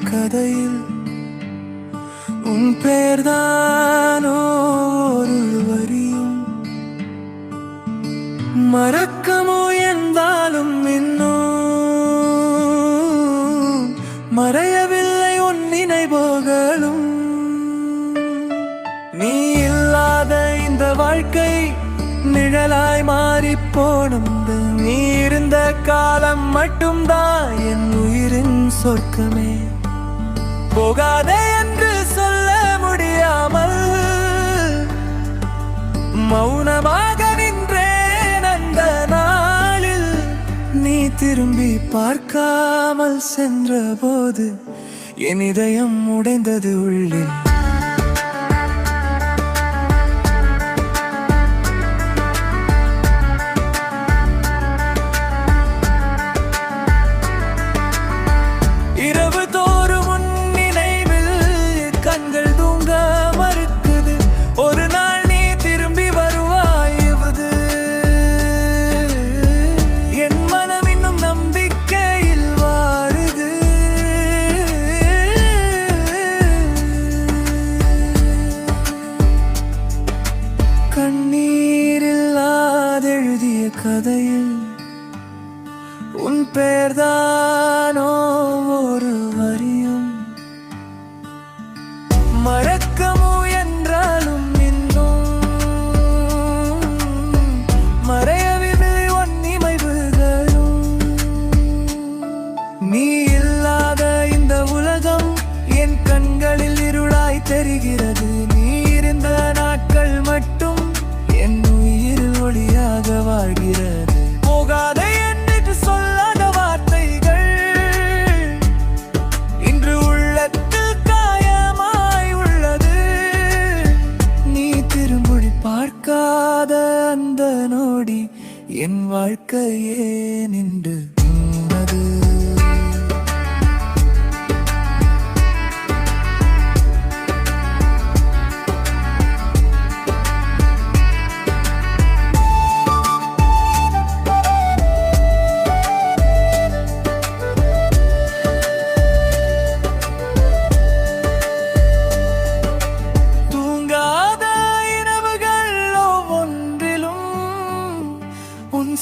கதையில் உன் பெயர்தானோ ஒரு வரியும் மறக்கமோ என்றாலும் இன்னும் மறையவில்லை உன் நினைவுகளும். நீ இல்லாத இந்த வாழ்க்கை நிழலாய் மாறி போனது. நீ இருந்த காலம் மட்டும்தான் என் உயிரின் சொர்க்கமே. போகாதே என்று சொல்ல முடியாமல் மௌனமாக நின்றேன் அந்த நாளில். நீ திரும்பி பார்க்காமல் சென்ற போது என் இதயம் உடைந்தது உள்ளில். கண்ணீரில்லாதெழுதிய கதையில் உன் பெயர்தானோ ஒரு வரியும் மறக்கமோ என்றாலும் இன்னும் மறையவில்லை உன் நினைவுகளும். நீ இல்லாத இந்த உலகம் என் கண்களில் இருளாய் தெரிகிறது. நீ இருந்த நாட்கள் மட்டும் என் உயிரில் ஒளியாக வாழ்கிறது. போகாதே என்று சொல்லாத வார்த்தைகள் இன்று உள்ளத்தில் காயமாய் உள்ளது. நீ திரும்பி பார்க்காத அந்த நொடி என் வாழ்க்கையே நின்று போனது.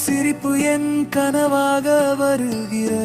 சிரிப்பு என் கனவாக வருகிறது.